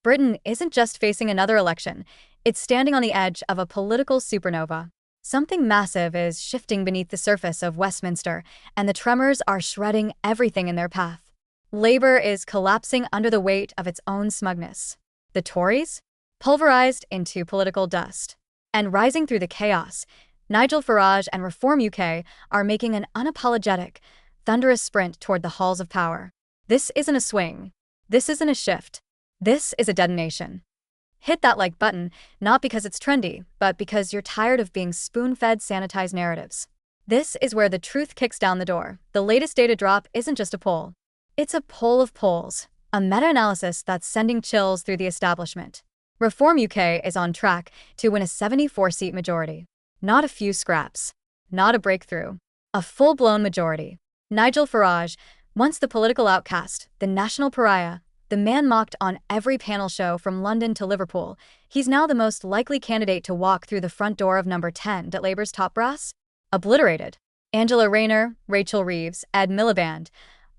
Britain isn't just facing another election, it's standing on the edge of a political supernova. Something massive is shifting beneath the surface of Westminster, and the tremors are shredding everything in their path. Labour is collapsing under the weight of its own smugness. The Tories? Pulverized into political dust. And rising through the chaos, Nigel Farage and Reform UK are making an unapologetic, thunderous sprint toward the halls of power. This isn't a swing. This isn't a shift. This is a detonation. Hit that like button, not because it's trendy, but because you're tired of being spoon-fed sanitized narratives. This is where the truth kicks down the door. The latest data drop isn't just a poll. It's a poll of polls, a meta-analysis that's sending chills through the establishment. Reform UK is on track to win a 74-seat majority. Not a few scraps. Not a breakthrough. A full-blown majority. Nigel Farage, once the political outcast, the national pariah, the man mocked on every panel show from London to Liverpool, he's now the most likely candidate to walk through the front door of number 10 at Labour's top brass? Obliterated. Angela Rayner, Rachel Reeves, Ed Miliband,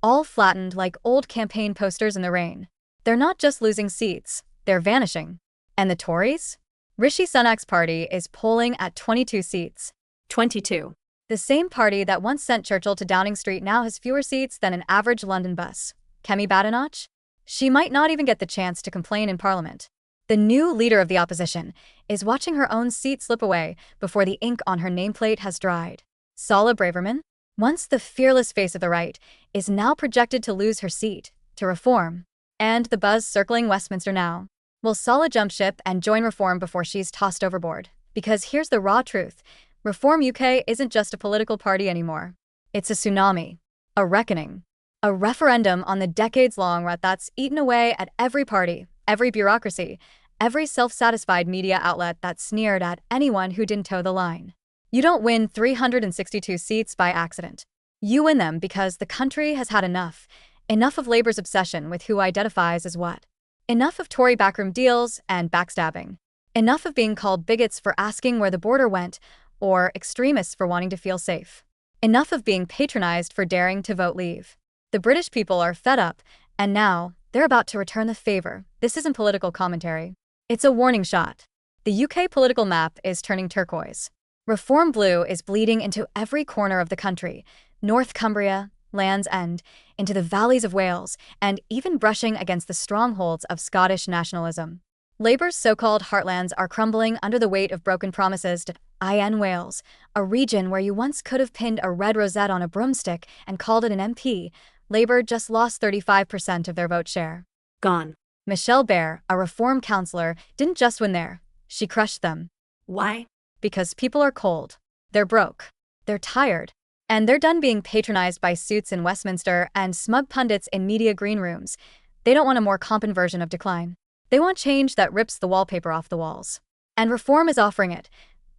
all flattened like old campaign posters in the rain. They're not just losing seats, they're vanishing. And the Tories? Rishi Sunak's party is polling at 22 seats. 22. The same party that once sent Churchill to Downing Street now has fewer seats than an average London bus. Kemi Badenoch? She might not even get the chance to complain in Parliament. The new leader of the opposition is watching her own seat slip away before the ink on her nameplate has dried. Sala Braverman, once the fearless face of the right, is now projected to lose her seat to Reform. And the buzz circling Westminster now. Will Sala jump ship and join Reform before she's tossed overboard? Because here's the raw truth. Reform UK isn't just a political party anymore. It's a tsunami. A reckoning. A referendum on the decades-long rut that's eaten away at every party, every bureaucracy, every self-satisfied media outlet that sneered at anyone who didn't toe the line. You don't win 362 seats by accident. You win them because the country has had enough. Enough of Labour's obsession with who identifies as what. Enough of Tory backroom deals and backstabbing. Enough of being called bigots for asking where the border went, or extremists for wanting to feel safe. Enough of being patronized for daring to vote Leave. The British people are fed up, and now they're about to return the favor. This isn't political commentary. It's a warning shot. The UK political map is turning turquoise. Reform blue is bleeding into every corner of the country, North Cumbria, Land's End, into the valleys of Wales, and even brushing against the strongholds of Scottish nationalism. Labour's so-called heartlands are crumbling under the weight of broken promises to IN Wales, a region where you once could have pinned a red rosette on a broomstick and called it an MP. Labour just lost 35% of their vote share. Gone. Michelle Bear, a Reform councillor, didn't just win there. She crushed them. Why? Because people are cold. They're broke. They're tired. And they're done being patronized by suits in Westminster and smug pundits in media green rooms. They don't want a more competent version of decline. They want change that rips the wallpaper off the walls. And Reform is offering it.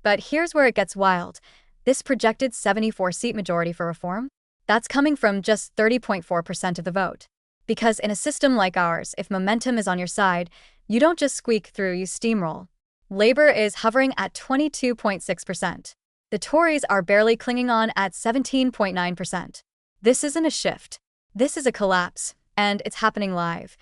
But here's where it gets wild. This projected 74-seat majority for Reform? That's coming from just 30.4% of the vote. Because in a system like ours, if momentum is on your side, you don't just squeak through, you steamroll. Labour is hovering at 22.6%. The Tories are barely clinging on at 17.9%. This isn't a shift. This is a collapse, and it's happening live.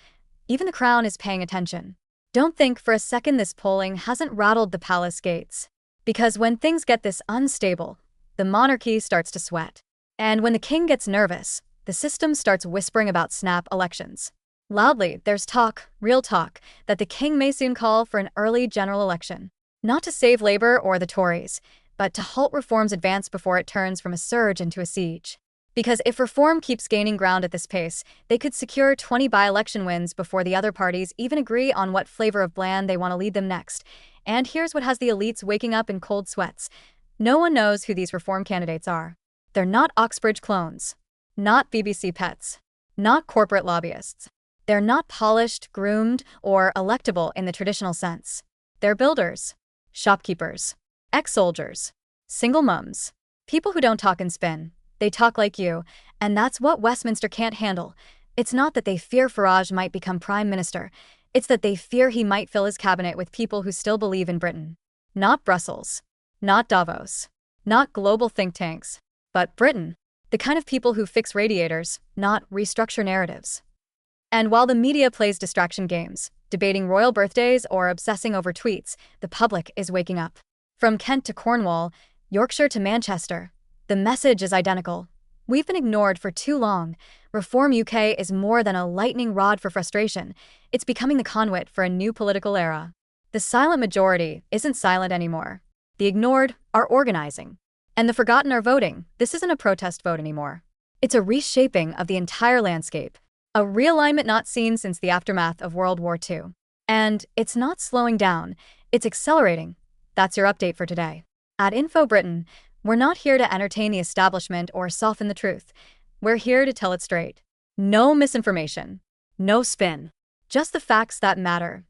Even the Crown is paying attention. Don't think for a second this polling hasn't rattled the palace gates. Because when things get this unstable, the monarchy starts to sweat. And when the king gets nervous, the system starts whispering about snap elections. Loudly, there's talk, real talk, that the king may soon call for an early general election. Not to save Labour or the Tories, but to halt Reform's advance before it turns from a surge into a siege. Because if Reform keeps gaining ground at this pace, they could secure 20 by-election wins before the other parties even agree on what flavor of bland they want to lead them next. And here's what has the elites waking up in cold sweats. No one knows who these Reform candidates are. They're not Oxbridge clones, not BBC pets, not corporate lobbyists. They're not polished, groomed, or electable in the traditional sense. They're builders, shopkeepers, ex-soldiers, single mums, people who don't talk and spin. They talk like you, and that's what Westminster can't handle. It's not that they fear Farage might become Prime Minister. It's that they fear he might fill his cabinet with people who still believe in Britain. Not Brussels, not Davos, not global think tanks. But Britain, the kind of people who fix radiators, not restructure narratives. And while the media plays distraction games, debating royal birthdays or obsessing over tweets, the public is waking up. From Kent to Cornwall, Yorkshire to Manchester, the message is identical. We've been ignored for too long. Reform UK is more than a lightning rod for frustration. It's becoming the conduit for a new political era. The silent majority isn't silent anymore. The ignored are organizing. And the forgotten are voting. This isn't a protest vote anymore. It's a reshaping of the entire landscape. A realignment not seen since the aftermath of World War II. And it's not slowing down, it's accelerating. That's your update for today. At Info Britain, we're not here to entertain the establishment or soften the truth. We're here to tell it straight. No misinformation. No spin. Just the facts that matter.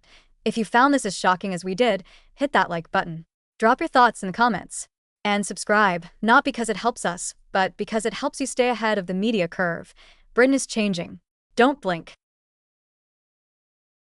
If you found this as shocking as we did, hit that like button. Drop your thoughts in the comments. And subscribe, not because it helps us, but because it helps you stay ahead of the media curve. Britain is changing. Don't blink.